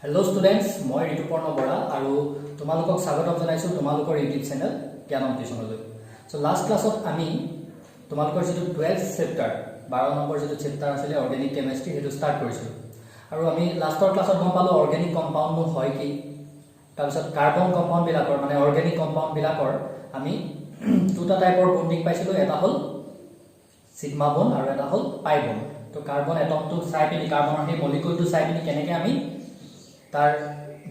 Hello students, মই ঋতুপৰ্ণ বৰা আৰু তোমালোকক স্বাগতম জনাইছো তোমালোকৰ ইউটিউব চেনেল জ্ঞানম টিউচনলৈ। সো লাষ্ট ক্লাছত আমি তোমালোকৰ যেটো 12th চেপ্টাৰ 12 নম্বৰ যেটো চেপ্টাৰ আছিল অৰ্গেনিক কেমিষ্ট্ৰি হেতু ষ্টাৰ্ট কৰিছিলো। আৰু আমি লাষ্টৰ ক্লাছত গম পালো অৰ্গেনিক কম্পাউণ্ড হয় কি, তাৰপিছত কাৰ্বন কম্পাউণ্ড বিলাকৰ মানে অৰ্গেনিক কম্পাউণ্ড বিলাকৰ আমি দুটা টাইপৰ বন্ডিং পাইছিলো, এটা হল সিগমা বন্ড আৰু এটা হল পাই বন্ড। তো কাৰ্বন এটমটো চাই পিনি কাৰ্বনৰ সেই মলিকুলটো চাই পিনি কেনেকৈ আমি তাৰ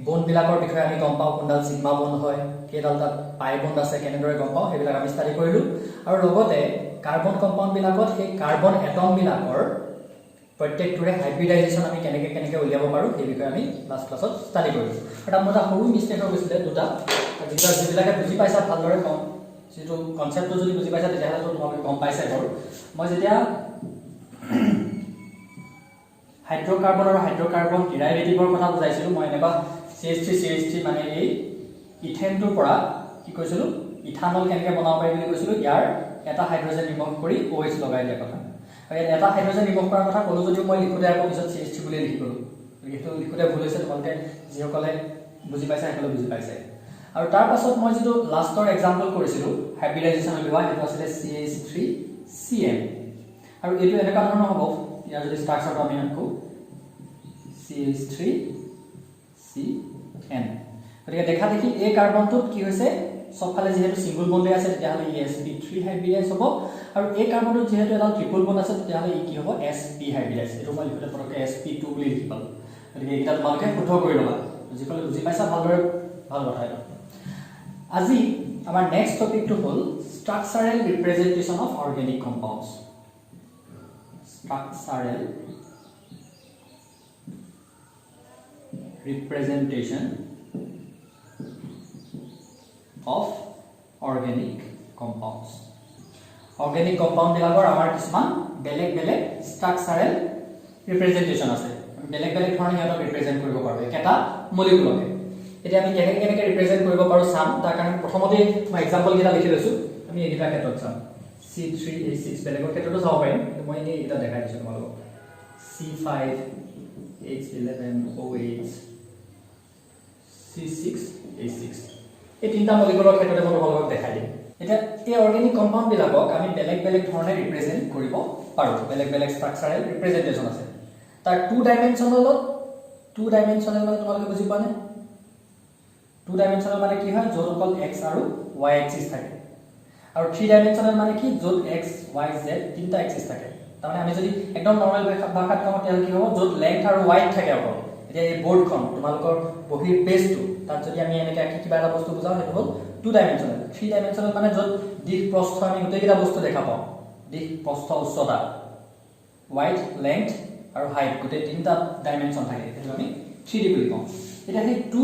বন্ড বিলাকৰ বিষয়ে আমি গম পাওঁ, কোনডাল সিগমা বন্ড হয়, কেইডাল তাত পাই বন্ড আছে, কেনেদৰে গম পাওঁ সেইবিলাক আমি ষ্টাডি কৰিলো। আৰু লগতে কাৰ্বন কম্পাউণ্ড বিলাকত সেই কাৰ্বন এটম বিলাকৰ প্ৰত্যেকটোৰে হাইব্ৰিডাইজেশ্যন আমি কেনেকৈ উলিয়াব পাৰোঁ সেই বিষয়ে আমি লাষ্ট ক্লাছত ষ্টাডি কৰিলো। এটা মোৰ এটা সৰু মিষ্টেক হৈ গৈছিলে দুটা, যিবিলাকে বুজি পাইছা ভালদৰে কম, যিটো কনচেপ্টটো যদি বুজি পাইছা তেতিয়াহ'লে তোমালোকে গম পাইছে বাৰু। মই যেতিয়া হাইড্ৰকাৰ্বন আৰু হাইড্ৰকাৰ্বন ডিৰাইভেটিভৰ কথা বুজাইছিলো, মই এনেকুৱা CH3 মানে এই ইথেনটোৰ পৰা কি কৈছিলো ইথানল কেনেকৈ বনাব পাৰি বুলি কৈছিলো। ইয়াৰ এটা হাইড্ৰজেন ৰিমুভ কৰি OH লগাই দিয়া কথা, আৰু ইয়াত এটা হাইড্ৰজেন ৰিমুভ কৰাৰ কথা ক'লো যদিও মই লিখোতে আকৌ পিছত CH3 বুলি লিখি গ'লো। সেইটো লিখোতে ভুল হৈছে, তোমালোকে যিসকলে বুজি পাইছা সেইসকলে বুজি পাইছে। আৰু তাৰ পাছত মই যিটো লাষ্টৰ এক্সাম্পল কৰিছিলো হাইব্ৰিডাইজেশ্যন উলিওৱা, সেইটো আছিলে CH3CN। আৰু এইটো এনেকুৱা ধৰণৰ হ'ব, ইয়াৰ যদি ষ্ট্ৰাকচাৰটো আমি আঁকো CH3CN। গতিকে দেখা দেখি এই কাৰ্বনটোত কি হৈছে, সবফালে যিহেতু সিঙ্গল বন্ডে আছে তেতিয়াহ'লে ই sp3 হাইব্ৰিডাইজ হ'ব, আৰু এই কাৰ্বনটোত যিহেতু এটা ট্ৰিপল বন্ড আছে তেতিয়াহ'লে ই কি হ'ব sp হাইব্ৰিডাইজ। এইটো মই লিখোতে পটককৈ sp2 বুলি লিখি পালো। গতিকে এইকেইটা তোমালোকে শুদ্ধ কৰি ল'বা, যিসকলে বুজি পাইছা ভালদৰে ভাল কথা এইটো। আজি আমাৰ নেক্সট টপিকটো হ'ল structural representation of organic compounds. Structural representation of organic compounds. Organic compound বিলাকৰ আমাৰ কিছুমান বেলেগ বেলেগ structural representation আছে। বেলেগ বেলেগ ধৰণে সিহঁতক ৰিপ্ৰেজেন্ট কৰিব পাৰোঁ এটা মলিকুলকে। এতিয়া আমি কেনেকৈ ৰিপ্ৰেজেন্ট কৰিব পাৰোঁ চাম। তাৰ কাৰণে প্ৰথমতে মই এক্সাম্পল কেইটা লিখি লৈছো, আমি এইকেইটা ক্ষেত্ৰত চাম। C3H6 বেলেগৰ ক্ষেত্ৰতো চাব পাৰিম, কিন্তু মই এনেই এইকেইটা দেখাই দিছোঁ তোমালোকক। C5H11OH C6H6 এই তিনিটা মলিকুলৰ ক্ষেত্ৰতে মই তোমালোকক দেখাই দিম। এতিয়া এই অৰ্গেনিক কম্পাউণ্ড বিলাকক আমি বেলেগ বেলেগ ধৰণে ৰিপ্ৰেজেন্ট কৰিব পাৰোঁ, বেলেগ বেলেগ ষ্ট্ৰাকচাৰেল ৰিপ্ৰেজেন্টেশ্যন আছে। তাৰ টু ডাইমেনশ্যনেল মানে তোমালোকে বুজি পোৱা নে? টু ডাইমেনশ্যনেল মানে কি হয়, য'ত অকল এক্স আৰু ৱাই এক্সিছ থাকে, আৰু 3 ডাইমেনশ্যনেল মানে কি, য'ত এক্স ৱাই জেড তিনিটা এক্সিছ থাকে। তাৰমানে আমি যদি একদম নৰ্মেল ভাষাত কওঁ তেতিয়াহ'লে কি হ'ব, য'ত লেংথ আৰু ৱাইড থাকে অকল। এতিয়া এই বৰ্ডখন তোমালোকৰ বহীৰ পেজটো তাত যদি আমি এনেকৈ আঁকি কিবা এটা বস্তু বুজাওঁ সেইটো হ'ল 2 ডাইমেনশ্যনেল। 3 ডাইমেনশ্যনেল মানে য'ত দিশ প্ৰস্থ আমি গোটেইকেইটা বস্তু দেখা পাওঁ, দিশ প্ৰস্থ উচ্চতা, ৱাইড লেংথ আৰু হাইট, গোটেই তিনিটা ডাইমেনশ্যন থাকে, সেইটো আমি 3D বুলি কওঁ। এতিয়া সেই 2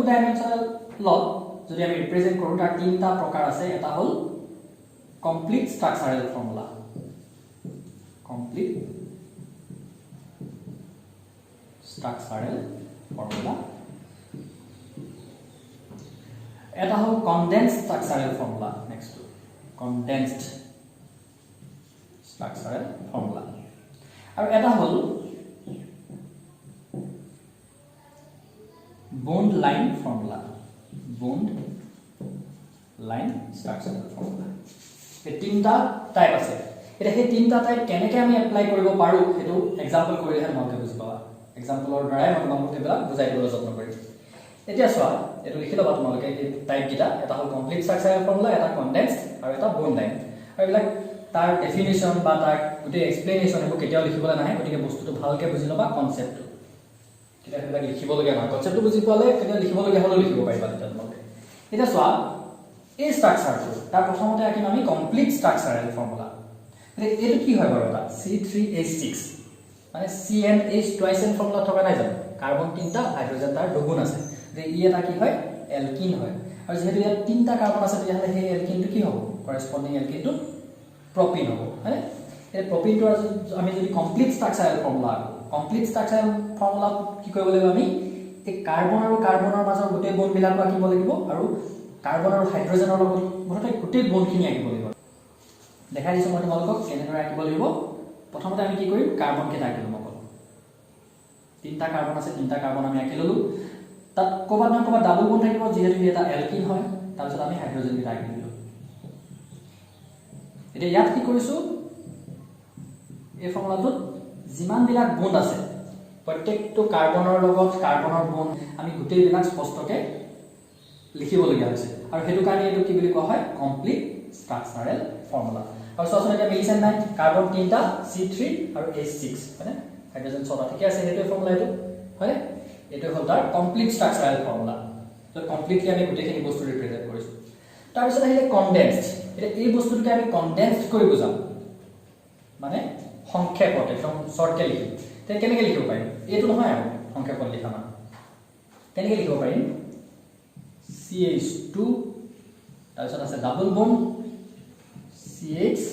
ডাইমেনশ্যনেলত যদি আমি ৰিপ্ৰেজেন্ট কৰোঁ তাৰ তিনিটা প্ৰকাৰ আছে। এটা হ'ল complete structural formula, complete structural formula, এটা হ'ল condensed structural formula, next to condensed structural formula, আৰু এটা হ'ল bond line formula, bond line structural formula। এই তিনিটা টাইপ আছে। এতিয়া সেই তিনিটা টাইপ কেনেকৈ আমি এপ্লাই কৰিব পাৰোঁ সেইটো এক্সাম্পল কৰিলেহে তোমালোকে বুজি পাবা। এক্সাম্পলৰ দ্বাৰাই মই তোমালোকক এইবিলাক বুজাই দিবলৈ যত্ন কৰিম। এতিয়া চোৱা, এইটো লিখি ল'বা তোমালোকে এই টাইপকেইটা। এটা হ'ল কমপ্লিট ষ্ট্ৰাকচাৰেল ফৰ্মুলা, এটা কনডেন্সড আৰু এটা বন্ড লাইন। আৰু এইবিলাক তাৰ ডেফিনেশ্যন বা তাৰ গোটেই এক্সপ্লেনেশ্যন এইবোৰ কেতিয়াও লিখিবলৈ নাহে, গতিকে বস্তুটো ভালকৈ বুজি ল'বা কনচেপ্টটো। তেতিয়া সেইবিলাক লিখিবলগীয়া নহয়, কনচেপ্টটো বুজি পালে কেতিয়া লিখিবলগীয়া হ'লেও লিখিব পাৰিবা তেতিয়া তোমালোকে। এতিয়া চোৱা, এই ষ্ট্ৰাকচাৰটো তাৰ প্ৰথমতে আঁকিম আমি কমপ্লিট ষ্ট্ৰাকচাৰেল ফৰ্মুলা। এইটো কি হয় বাৰু, এটা C3H6 মানে CnH টুৱাইচ এন ফৰ্মুলা থকা নাই জানো, কাৰ্বন তিনিটা, হাইড্ৰজেন তাৰ দুগুণ আছে, যে ই এটা কি হয় এলকিন হয়। আৰু যিহেতু ইয়াত তিনিটা কাৰ্বন আছে তেতিয়াহ'লে সেই এলকিনটো কি হ'ব, কৰেছপণ্ডিং এলকিনটো প্ৰপিন হ'ব, হয়নে? এই প্ৰপিনটো আমি যদি complete structural formula, complete structural ফৰ্মুলাত কি কৰিব লাগিব, আমি এই কাৰ্বন আৰু কাৰ্বনৰ মাজৰ গোটেই বণ্ডবিলাকো আঁকিব লাগিব, আৰু কাৰ্বন আৰু হাইড্ৰজেনৰ লগত মুঠতে গোটেই বণ্ডখিনি আঁকিব লাগিব। দেখাই দিছোঁ মই তোমালোকক কেনেদৰে আঁকিব লাগিব। প্ৰথমতে আমি কি কৰিম, কাৰ্বন কেইটা আঁকি ল'ম অকল। তিনটা কাৰ্বন আছে, তিনটা কাৰ্বন আমি আঁকি ললো। তাত ক'ৰবাত নহয় ক'ৰবাত ডাবল বন্ড থাকিব, যিহেতু এটা এলকিন হয়। তাৰপিছত আমি হাইড্ৰজেন কেইটা আঁকি দিলোঁ। এতিয়া ইয়াত কি কৰিছোঁ, এই ফৰ্মুলাটোত যিমানবিলাক বন্ড আছে প্ৰত্যেকটো কাৰ্বনৰ লগত কাৰ্বনৰ বন্ড আমি গোটেইবিলাক স্পষ্টকৈ লিখিবলগীয়া হৈছে। আৰু সেইটো কাৰণে এইটো কি বুলি কোৱা হয়, কমপ্লিট ষ্ট্ৰাকচাৰেল ফৰ্মুলা। আৰু চোৱাচোন এতিয়া মিলিছে নাই, কাৰ্বন 3টা C3 আৰু H6 হয়নে, হাইড্ৰজেন 6টা, ঠিকে আছে। সেইটোৱে ফৰ্মুলা এইটো হয়, এইটো হ'ল তাৰ কমপ্লিট ষ্ট্ৰাকচাৰেল ফৰ্মুলা। তো কমপ্লিটলি আমি গোটেইখিনি বস্তু ৰিপ্ৰেজেণ্ট কৰিছোঁ। তাৰপিছত আহিলে কনডেন্সড। এতিয়া এই বস্তুটোকে আমি কনডেন্সড কৰি বুজাম, মানে সংক্ষেপত একদম শ্বৰ্টকৈ লিখিম। তেতিয়া কেনেকৈ লিখিব পাৰিম, এইটো নহয় আৰু সংক্ষেপত লিখা মানে কেনেকৈ লিখিব পাৰিম, CH2 তাৰপিছত আছে ডাবল বন্ড CH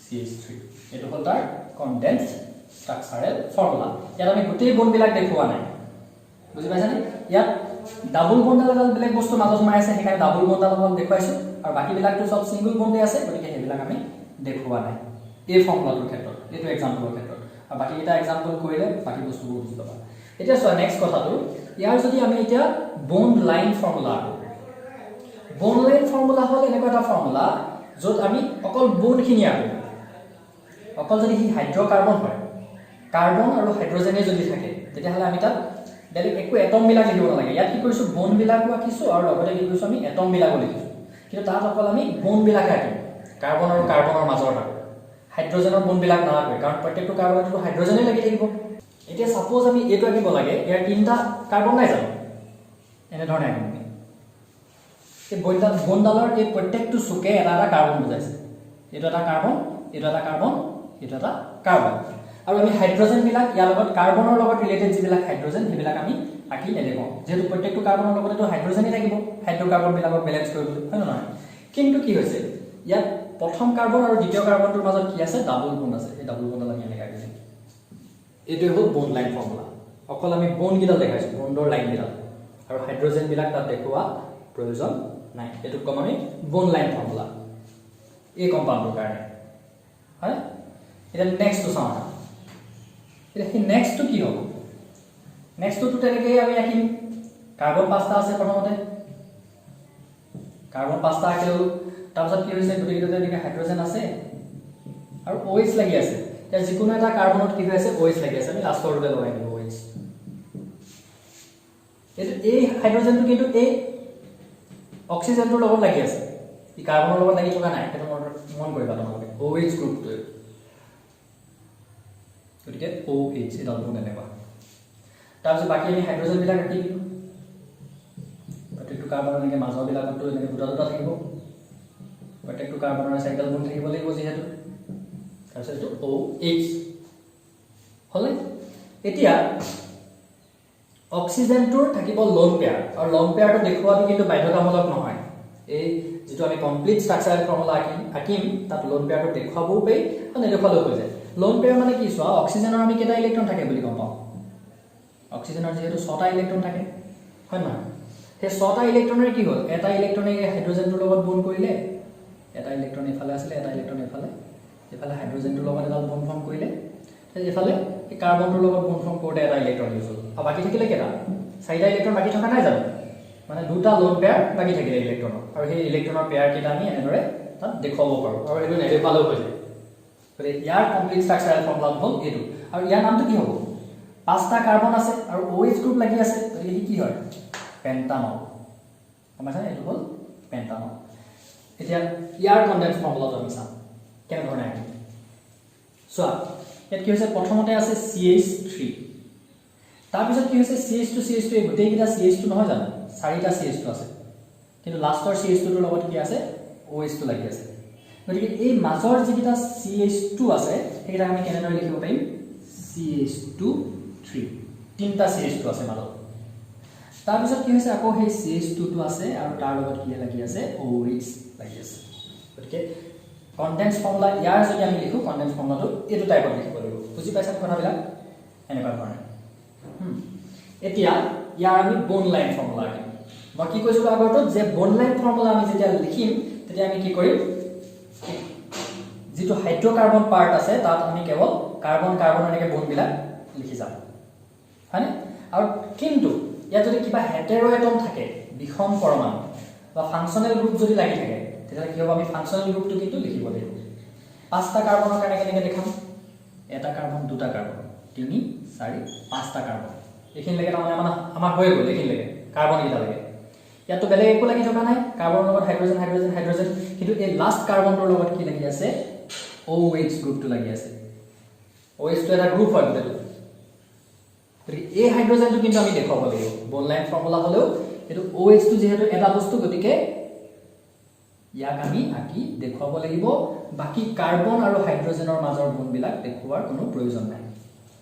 CH3, এইটো হ'ল তাৰ কনডেন্সড ষ্ট্ৰাকচাৰেল ফৰ্মুলা। ইয়াত আমি গোটেই বন্ডবিলাক দেখুওৱা নাই, বুজি পাইছানে? ইয়াত ডাবল বন্ডডাল বেলেগ বস্তু মাজত সোমাই আছে, সেইকাৰণে ডাবল বন্ডডাল অলপ দেখুৱাইছোঁ। আৰু বাকীবিলাকতো চব ছিংগল বন্ডে আছে, গতিকে সেইবিলাক আমি দেখুওৱা নাই এই ফৰ্মুলাটোৰ ক্ষেত্ৰত, এইটো এক্সাম্পলৰ ক্ষেত্ৰত। আৰু বাকীকেইটা এক্সাম্পল কৰিলে বাকী বস্তুবোৰ বুজি পাবা। এতিয়া চোৱা নেক্সট কথাটো, ইয়াৰ যদি আমি এতিয়া bond line formula, bond line formula হ'ল এনেকুৱা এটা ফৰ্মুলা য'ত আমি অকল বন্ডখিনি আঁকো। অকল যদি সি হাইড্ৰ'কাৰ্বন হয়, কাৰ্বন আৰু হাইড্ৰজেনে যদি থাকে, তেতিয়াহ'লে আমি তাত বেলেগ একো এটমবিলাক লিখিব নালাগে। ইয়াত কি কৰিছোঁ, বন্ডবিলাকো আঁকিছোঁ আৰু লগতে কি কৰিছোঁ, আমি এটমবিলাকো লিখিছোঁ। কিন্তু তাত অকল আমি বন্ডবিলাকে আঁকিম, কাৰ্বন আৰু কাৰ্বনৰ মাজৰ তাক, হাইড্ৰজেনৰ বন্ডবিলাক নালাগে, কাৰণ প্ৰত্যেকটো কাৰ্বনতো হাইড্ৰজেনেই লাগি থাকিব। এতিয়া ছাপ'জ আমি এইটো আঁকিব লাগে, ইয়াৰ 3টা কাৰ্বন নাই জানো, এনেধৰণে আঁকিম আমি। এই বন্ডডালৰ এই প্ৰত্যেকটো চুকে এটা এটা কাৰ্বন বুজাইছে, এইটো এটা কাৰ্বন, এইটো এটা কাৰ্বন, এইটো এটা কাৰ্বন। আৰু আমি হাইড্ৰজেনবিলাক ইয়াৰ লগত কাৰ্বনৰ লগত ৰিলেটেড যিবিলাক হাইড্ৰজেন সেইবিলাক আমি আঁকি নেদেখাওঁ, যিহেতু প্ৰত্যেকটো কাৰ্বনৰ লগতেতো হাইড্ৰজেনেই থাকিব হাইড্ৰ'কাৰ্বনবিলাকক বেলেঞ্চ কৰিবলৈ, হয় নে নহয়? কিন্তু কি হৈছে, ইয়াত প্ৰথম কাৰ্বন আৰু দ্বিতীয় কাৰ্বনটোৰ মাজত কি আছে, ডাবল বন্ড আছে। এই ডাবল বন্ডডাল আমি এনেকৈ আঁকিছোঁ। এইটোৱে হ'ল বন্ড লাইন ফৰ্মুলা। অকল আমি বন্ডকেইডাল দেখাইছোঁ, বন্ডৰ লাইনকেইডাল, আৰু হাইড্ৰজেনবিলাক তাত দেখুওৱা প্ৰয়োজন নাই। এইটোক ক'ম আমি বন্ড লাইন ফৰ্মুলা এই কম্পাউণ্ডটোৰ কাৰণে, হয়। এতিয়া নেক্সটটো চাওঁ। এতিয়া সেই নেক্সটটো কি হ'ব, নেক্সটটো তেনেকৈয়ে আমি আঁকিম। কাৰ্বন 5টা আছে, প্ৰথমতে কাৰ্বন 5টা আঁকি ল'লোঁ। তাৰপিছত কি হৈছে, গোটেইকেইটাতে এনেকৈ হাইড্ৰজেন আছে আৰু OH লাগি আছে। এতিয়া যিকোনো এটা কাৰ্বনত কি হৈ আছে, OH লাগি আছে, আমি লাষ্টৰটোতে লগাই দিলোঁ OH। এইটো এই হাইড্ৰজেনটো কিন্তু এই অক্সিজেনটোৰ লগত লাগি আছে, ই কাৰ্বনৰ লগত লাগি থকা নাই, সেইটো মন কৰিবা তোমালোকে। OH গ্ৰুপটো, গতিকে OH এডাল বন্ড এনেকুৱা। তাৰপিছত বাকী আমি হাইড্ৰজেনবিলাক আঁকি দিলোঁ। প্ৰত্যেকটো কাৰ্বনৰ এনেকৈ মাজৰবিলাকতো এনেকৈ দুটা দুটা থাকিব, প্ৰত্যেকটো কাৰ্বনৰ 4ডাল বন্ড থাকিব লাগিব যিহেতু। তাৰপিছত এইটো OH হ'লে। এতিয়া অক্সিজেনটোৰ থাকিব লোন পেয়াৰ, আৰু লোন পেয়াৰটো দেখুওৱাটো কিন্তু বাধ্যতামূলক নহয়। এই যিটো আমি কমপ্লিট ষ্ট্ৰাকচাৰেল ফৰ্মুলা আঁকিম, তাত লোন পেয়াৰটো দেখুৱাবও পাৰি আৰু নেদেখুৱালেও হৈ যায়। লোন পেয়াৰ মানে কি, চোৱা অক্সিজেনৰ আমি কেইটা ইলেক্ট্ৰন থাকে বুলি গম পাওঁ, অক্সিজেনৰ যিহেতু 6টা ইলেক্ট্ৰন থাকে, হয় নহয়? সেই 6টা ইলেক্ট্ৰনেৰে কি হ'ল, এটা ইলেক্ট্ৰনে হাইড্ৰজেনটোৰ লগত বন্ড কৰিলে, এটা ইলেক্ট্ৰন এইফালে আছিলে, এটা ইলেক্ট্ৰন এইফালে হাইড্ৰজেনটোৰ লগত এডাল বন্ড ফৰ্ম কৰিলে, এইফালে এই কাৰ্বনটোৰ লগত বন্ড ফৰ্ম কৰোঁতে এটা ইলেক্ট্ৰন ইউজ হ'ল। আৰু বাকী থাকিলে কেইটা, 4টা ইলেক্ট্ৰন বাকী থকা নাই জানো, মানে 2টা লোন পেয়াৰ বাকী থাকিলে ইলেক্ট্ৰনৰ, আৰু সেই ইলেক্ট্ৰনৰ পেয়াৰকেইটা আমি এনেদৰে তাত দেখুৱাব পাৰোঁ, আৰু সেইটো নেদেখুৱালেও হৈ যায়। গতিকে ইয়াৰ কমপ্লিট ষ্ট্ৰাকচাৰেল ফৰ্মুলা হ'ল এইটো। আৰু ইয়াৰ নামটো কি হ'ব, 5টা কাৰ্বন আছে আৰু OH গ্ৰুপ লাগি আছে, গতিকে সি কি হয়, পেণ্টানল। গম পাইছানে, এইটো হ'ল পেণ্টানল। এতিয়া ইয়াৰ কনডেন্স ফৰ্মুলাটো আমি চাম কেনেধৰণে আহিম। চোৱা ইয়াত কি হৈছে, প্ৰথমতে আছে CH3, তাৰপিছত কি হৈছে CH2 এই গোটেইকেইটা CH2 নহয় জানো, 4টা CH2 আছে, কিন্তু লাষ্টৰ CH2টোৰ লগত কি আছে, OH লাগি আছে। গতিকে এই মাজৰ যিকেইটা CH2 আছে সেইকেইটাক আমি কেনেদৰে লিখিব পাৰিম, CH2 3টা CH2 আছে মাজত। তাৰপিছত কি হৈছে, আকৌ সেই CH2টো আছে আৰু তাৰ লগত কি লাগি আছে, OH লাগি আছে। গতিকে কনডেন্স ফৰ্মুলা ইয়াৰ যদি আমি লিখোঁ, কনডেন্স ফৰ্মুলাটো এইটো টাইপত লিখিব লাগিব। বুজি পাইছা কথাবিলাক, এনেকুৱা ধৰণে। এতিয়া ইয়াৰ আমি বন্ড লাইন ফৰ্মুলা আঁকিম। মই কি কৈছিলোঁ আগৰটোত, যে বন্ড লাইন ফৰ্মুলা আমি যেতিয়া লিখিম, তেতিয়া আমি কি কৰিম, যিটো হাইড্ৰ'কাৰ্বন পাৰ্ট আছে তাত আমি কেৱল কাৰ্বন কাৰ্বন এনেকৈ বন্ডবিলাক লিখি যাম হয়নে আৰু কিন্তু ইয়াত যদি কিবা হেটেৰো এটম থাকে বিষম পৰমাণু বা ফাংচনেল গ্ৰুপ যদি লাগি থাকে তেতিয়া কি হ'ব আমি ফাংচনেল গ্ৰুপটো কিন্তু লিখিব লাগিব পাঁচটা কাৰ্বনৰ কাৰণে কেনেকৈ দেখাম এটা কাৰ্বন দুটা কাৰ্বন 3 4 5টা কাৰ্বন এইখিনিলৈকে তাৰমানে আমাৰ হৈ গ'ল এইখিনিলৈকে কাৰ্বন কেইটা লাগে ইয়াতো বেলেগ একো লাগি থকা নাই কাৰ্বনৰ লগত হাইড্ৰোজেন হাইড্ৰোজেন হাইড্ৰোজেন কিন্তু এই লাষ্ট কাৰ্বনটোৰ লগত কি লাগি আছে OH গ্ৰুপটো লাগি আছে OH টো এটা গ্ৰুপ হয় বুজিলো গতিকে এই হাইড্ৰোজেনটো কিন্তু আমি দেখাব লাগিব বন্ড লাইন ফৰ্মুলা হলেও এটো OH টো যেহেতু এটা বস্তু গতিকে ইয়াক আমি আকি দেখাব লাগিব বাকি কাৰ্বন আৰু হাইড্ৰোজেনৰ মাজৰ বন্ডবিলাক দেখুৱাৰ কোনো প্ৰয়োজন নাই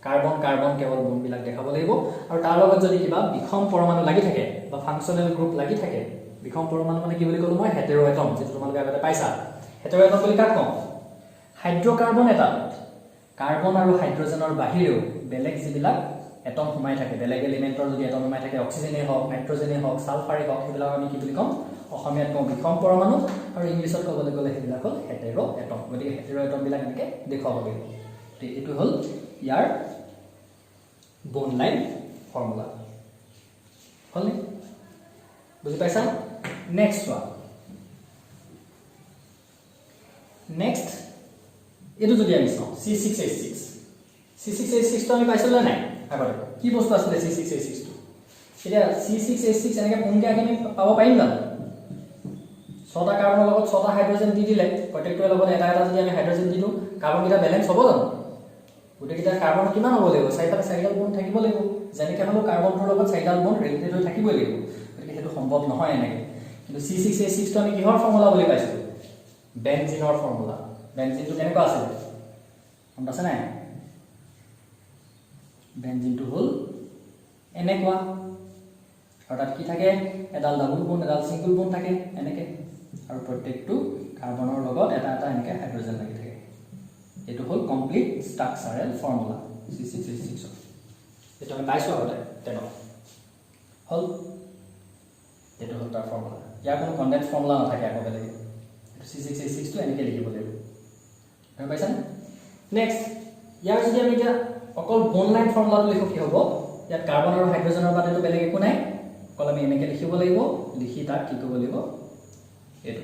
কাৰ্বন কাৰ্বন কেৱল বন্ডবিলাক দেখাব লাগিব আৰু তাৰ লগত যদি কিবা বিষম পৰমাণু লাগি থাকে বা ফাংচনেল গ্ৰুপ লাগি থাকে বিষম পৰমাণু মানে কি বুলি ক'লো মই হেটেৰো এটম যেটো তোমালোকে আগতে পাইছা হেটেৰো এটম বুলি কাক কম হাইড্ৰোকাৰ্বন এটা কাৰ্বন আৰু হাইড্ৰোজেনৰ বাহিৰেও বেলেগ যিবিলাক এটম সোমাই থাকে বেলেগ এলিমেন্টৰ যদি এটম সোমাই থাকে অক্সিজেনে হওক নাইট্ৰজেনে হওক সালফাৰে হওক সেইবিলাক আমি কি বুলি কম অসমীয়াত কম বিষম পৰমাণু আৰু ইংলিছত ক'বলৈ গ'লে সেইবিলাক হ'ল হেটেৰো এটম গতিকে হেটেৰো এটম বিলাক এনেকৈ দেখুৱাব লাগিব এইটো হ'ল ইয়াৰ বন্ড লাইন ফৰ্মুলা হ'লনে বুজি পাইছা নেক্সট ওয়ান নেক্সট এটো যদি আমি চাওঁ C6H6 তো আমি পাইছিলো নাই আগতে কি বস্তু আছিল C6H6 টো এতিয়া C6H6 এনেকৈ পুনকে আমি পাব পাৰিম জানো ছটা কাৰ্বনৰ লগত ছটা হাইড্ৰোজেন দি দিলে প্ৰত্যেকটোৰ লগত এটা এটা যদি আমি হাইড্ৰোজেন দিলো কাৰ্বন কিটা বেলেন্স হ'ব জানো গোটেইটা কাৰ্বন কিমান হ'ব লাগিব চাৰিটা চাৰিডাল বন্ড থাকিব লাগিব যেনেকৈ হলো কাৰ্বনটোৰ লগত চাৰিডাল বন্ড ৰিলেটেড হৈ থাকিব লাগিব গতিকে সেইটো সম্ভৱ নহয় এনেকৈ কিন্তু C6H6 টো আমি কিহৰ ফৰ্মুলা বুলি পাইছো বেনজিনৰ ফৰ্মুলা বেনজিনটো কেনেকুৱা আছিল গম পাইছা নাই বেনজিনটো হ'ল এনেকুৱা আৰু তাত কি থাকে এডাল ডাবল বন্ড এডাল সিঙ্গল বন্ড থাকে এনেকৈ আৰু প্ৰত্যেকটো কাৰ্বনৰ লগত এটা এটা এনেকৈ হাইড্ৰোজেন লাগি থাকে এটো হল কমপ্লিট স্ট্ৰাকচাৰেল ফৰ্মুলা C6H6 এটো আমি পাইছো আগতে তেনো হল এটো হল তাৰ ফৰ্মুলা ইয়াৰ কোনো কনডেন্স ফৰ্মুলা নাথাকে আকৌ বেলেগ এটো C6H6 টো এনেকৈ লিখিব লাগিব বুজি পাইছা নেক্সট ইয়াৰ যদি আমি এতিয়া অকল বন্ড লাইন ফৰ্মুলাটো লিখো কি হ'ব ইয়াত কাৰ্বন আৰু হাইড্ৰোজেনৰ বাদেতো বেলেগ একো নাই অকল আমি এনেকৈ লিখিব লাগিব লিখি তাক কি কৰিব লাগিব এটো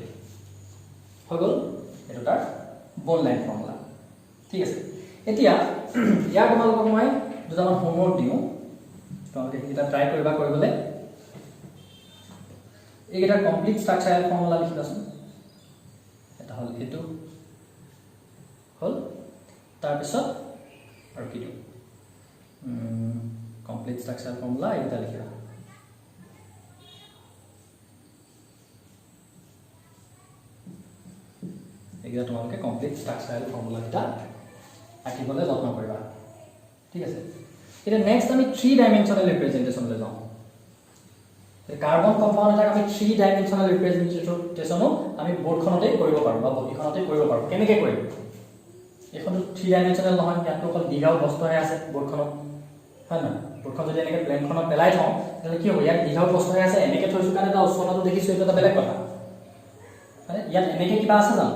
হৈ গ'ল এটো তাৰ বন্ড লাইন ফৰ্মুলা ঠিক আছে এতিয়া ইয়াৰ তোমালোকক মই দুটামান হোমৱৰ্ক দিওঁ তোমালোকে এটা ট্ৰাই কৰিবা কৰিবলৈ এইকেইটা কমপ্লিট স্ট্ৰাকচাৰেল ফৰ্মুলা লিখিবাচোন এটা হল এটো হল তাৰ পিছত আৰু কি দিওঁ কমপ্লিট স্ট্ৰাকচাৰেল ফৰ্মুলা এইটা লিখিবা এইটা তোমালোকে কমপ্লিট স্ট্ৰাকচাৰেল ফৰ্মুলা এটা আঁকিবলৈ যত্ন কৰিবা ঠিক আছে এটা নেক্সট আমি 3 ডাইমেনশনাল ৰিপ্ৰেজেন্টেশনলৈ যাওঁ কাৰ্বন কম্পাউণ্ড এটা আমি 3 ডাইমেনশনাল ৰিপ্ৰেজেন্টেশনো আমি বৰ্ডখনতে কৰিব পাৰো বা বহিখনতে কৰিব পাৰো কেনেকৈ কৰিম এখনো 3 ডাইমেনশনাল নহয় ইয়াত অকল দীঘল বস্তুহে আছে বৰ্ডখনত হয় না বৰ্ডখন যদি এনেকৈ প্লেনখনত পেলাই থওঁ তেতিয়াহ'লে কি হ'ব ইয়াত দীঘল বস্তুহে আছে এনেকৈ থৈছো কাৰণে এটা উচ্চতাটো দেখিছো এটা বেলেগ কথা মানে ইয়াত এনেকৈ কিবা আছে জানো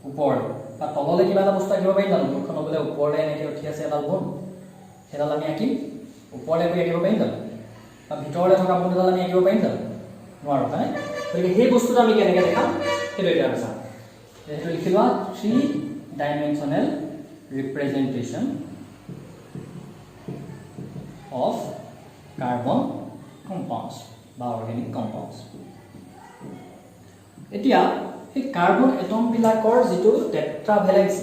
ওপৰ বা তললে কিবা এটা বস্তু আঁকিব পাৰিম জানো বৰ্ডখন বোলে ওপৰলে এনেকৈ উঠি আছে এডাল বন সেডাল আমি আঁকিম ওপৰলে গৈ আঁকিব পাৰিম জানো বা ভিতৰলে থকা বনডাল আমি আঁকিব পাৰিম জানো নোৱাৰো হয় গতিকে সেই বস্তুটো আমি কেনেকৈ দেখাম সেইটো এতিয়া আমি চাম সেইটো লিখি লোৱা 3 ডাইমেনশনাল ৰিপ্ৰেজেন্টেশন of carbon compounds বা organic compounds এতিয়া এই কাৰ্বন এটম বিলাকৰ যেটো টেট্ৰাভেলেন্সি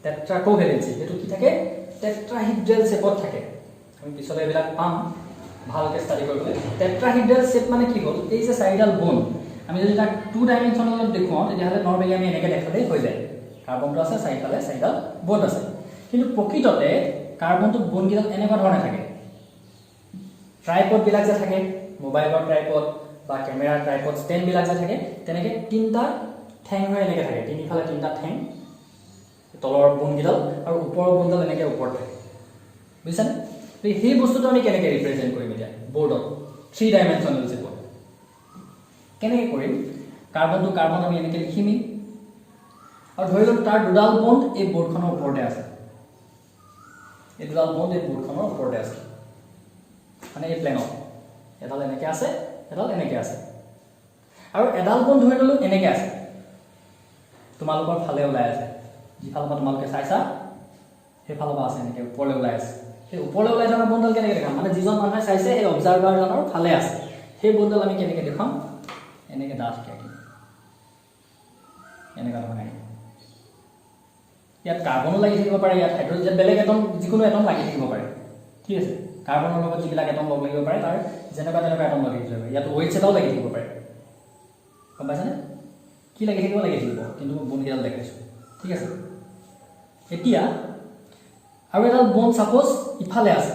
টেট্ৰাকোভেলেন্সি যেটো কি থাকে টেট্ৰাহিড্ৰেল শেপত থাকে আমি পিছলৈ এবিলাক পাম ভালকৈ ষ্টাডি কৰিবলৈ টেট্ৰাহিড্ৰেল শেপ মানে কি হ'ল এই যে চাৰিডাল বন আমি যদি তাক 2 ডাইমেনশনালত দেখুৱাও তেতিয়াহ'লে নৰমালি আমি এনেকৈ দেখালে হৈ যায় কাৰ্বনটো আছে চাৰিফালে চাৰিডাল বন আছে কিন্তু প্ৰকৃততে কাৰ্বনটো বনগিডাল এনেকুৱা ধৰণে থাকে ট্ৰাইপড বিলাক যে থাকে মোবাইলৰ ট্ৰাইপড বা ক্যামেৰাৰ ট্ৰাইপড ষ্টেণ্ড বিলাক যে থাকে তেনেকৈ তিনটা ঠেং হৈ এনেকৈ থাকে তিনিফালে তিনটা ঠেং তলৰ বনগিডাল আৰু ওপৰৰ বনডাল এনেকৈ ওপৰত থাকে বুজিছানে সেই বস্তুটো আমি কেনেকৈ ৰিপ্ৰেজেন্ট কৰিম এতিয়া বৰ্ডত 3 ডাইমেনশনাল শেপত কেনেকৈ কৰিম কাৰ্বনটো কাৰ্বন আমি এনেকৈ লিখিম আৰু ধৰি লওক তাৰ দুডাল বন্ড এই বৰ্ডখনৰ ওপৰতে আছে এই দুডাল বন্ড এই বোৰ্ডখনৰ ওপৰতে আছে মানে এই প্লেনত এডাল এনেকৈ আছে এডাল এনেকৈ আছে আৰু এডাল বন্ড ধৰি ললো এনেকৈ আছে তোমালোকৰ ফালে ওলাই আছে যিফালৰ পৰা তোমালোকে চাইছা সেইফালৰ পৰা আছে এনেকৈ ওপৰলৈ ওলাই আছে সেই ওপৰলৈ ওলাই থকা বন্ডডাল কেনেকৈ দেখাম মানে যিজন মানুহে চাইছে সেই অবজাৰ্ভাৰজনৰ ফালে আছে সেই বন্ডডাল আমি কেনেকৈ দেখাম এনেকৈ ডাঠকৈ আঁকিম এনেকুৱা ধৰণে ইয়াত কাৰ্বনো লাগি থাকিব পাৰে ইয়াত হাইড্ৰজেন বেলেগ এটম যিকোনো এটম লাগি থাকিব পাৰে ঠিক আছে কাৰ্বনৰ লগত যিবিলাক এটম লগ লাগিব পাৰে তাৰ যেনেকুৱা তেনেকুৱা এটম লাগি থাকিব পাৰে ইয়াত OH এটাও লাগি থাকিব পাৰে গম পাইছানে কি লাগি থাকিব কিন্তু মই বন্ডকেইডাল দেখাইছোঁ ঠিক আছে এতিয়া আৰু এডাল বন্ড সাপোজ ইফালে আছে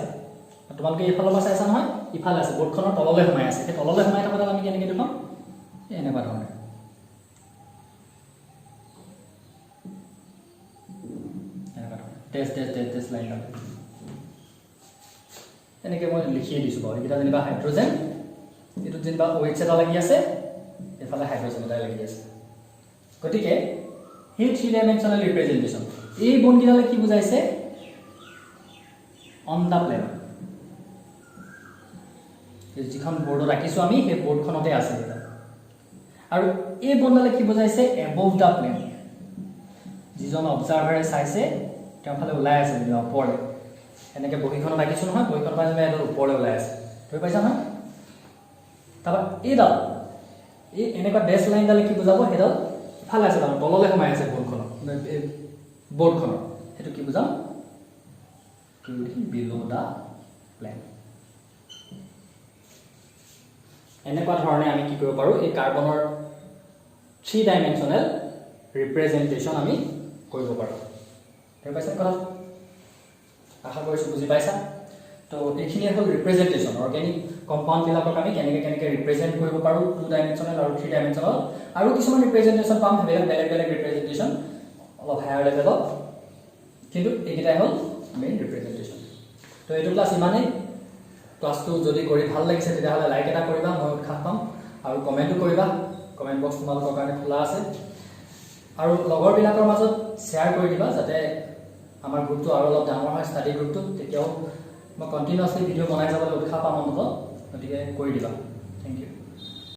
তোমালোকে এইফালৰ পৰা চাইছা নহয় ইফালে আছে বৰ্ডখনৰ তললৈ সোমাই আছে সেই তললৈ সোমাই থকাডাল আমি কেনেকৈ দেখাম এনেকুৱা ধৰণে টেষ্ট লাইন ডাল এনেকৈ মই লিখিয়ে দিছোঁ বাৰু এইকেইটা যেনিবা হাইড্ৰজেন এইটোত যেনিবা OH এটা লাগি আছে এইফালে হাইড্ৰজেন এটা লাগি আছে গতিকে এই 3 ডাইমেনশ্যনেল ৰিপ্ৰেজেণ্টেশ্যন এই বন্ডকেইডালে কি বুজাইছে অন দা প্লেন যিখন বৰ্ডত ৰাখিছোঁ আমি সেই বৰ্ডখনতে আছে এটা আৰু এই বন্ডডালে কি বুজাইছে এবভ দা প্লেন যিজন অবজাৰ্ভাৰে চাইছে তেওঁৰ ফালে ওলাই আছে যেনিবা ওপৰলৈ এনেকৈ বহীখনত ৰাখিছোঁ নহয় বহীখনৰ পৰা যেনিবা এডাল ওপৰলৈ ওলাই আছে ধৰি পাইছা নহয় তাৰপৰা এইডাল এই এনেকুৱা ডেছ লাইনডালে কি বুজাব সেইডাল ইফালে আছে তাৰমানে তললৈ সোমাই আছে বৰ্ডখনৰ সেইটো কি বুজাম বিলো দা প্লেন এনেকুৱা ধৰণে আমি কি কৰিব পাৰোঁ এই কাৰ্বনৰ 3 ডাইমেনশ্যনেল ৰিপ্ৰেজেণ্টেশ্যন আমি কৰিব পাৰোঁ ধৰি পাইছা কথা আশা কৰিছোঁ বুজি পাইছা তো এইখিনিয়ে হ'ল ৰিপ্ৰেজেণ্টেশ্যন অৰ্গেনিক কম্পাউণ্ডবিলাকক আমি কেনেকৈ ৰিপ্ৰেজেণ্ট কৰিব পাৰোঁ 2 ডাইমেনশ্যনেল আৰু 3 ডাইমেনশ্যনেল আৰু কিছুমান ৰিপ্ৰেজেণ্টেশ্যন পাম সেইবিলাক বেলেগ ৰিপ্ৰেজেণ্টেশ্যন অলপ হায়াৰ লেভেলত কিন্তু এইকেইটাই হ'ল মেইন ৰিপ্ৰেজেণ্টেশ্যন তো এইটো ক্লাছ ইমানেই ক্লাছটো যদি কৰি ভাল লাগিছে তেতিয়াহ'লে লাইক এটা কৰিবা মই উৎসাহ পাম আৰু কমেণ্টো কৰিবা কমেণ্ট বক্স তোমালোকৰ কাৰণে খোলা আছে আৰু লগৰবিলাকৰ মাজত শ্বেয়াৰ কৰি দিবা যাতে আমাৰ গ্ৰুপটো আৰু অলপ ডাঙৰ হয় ষ্টাডি গ্ৰুপটো তেতিয়াও মই কণ্টিনিউৱাছলি ভিডিঅ' বনাই যাবলৈ উৎসাহ পাম অন্তত গতিকে কৰি দিবা থেংক ইউ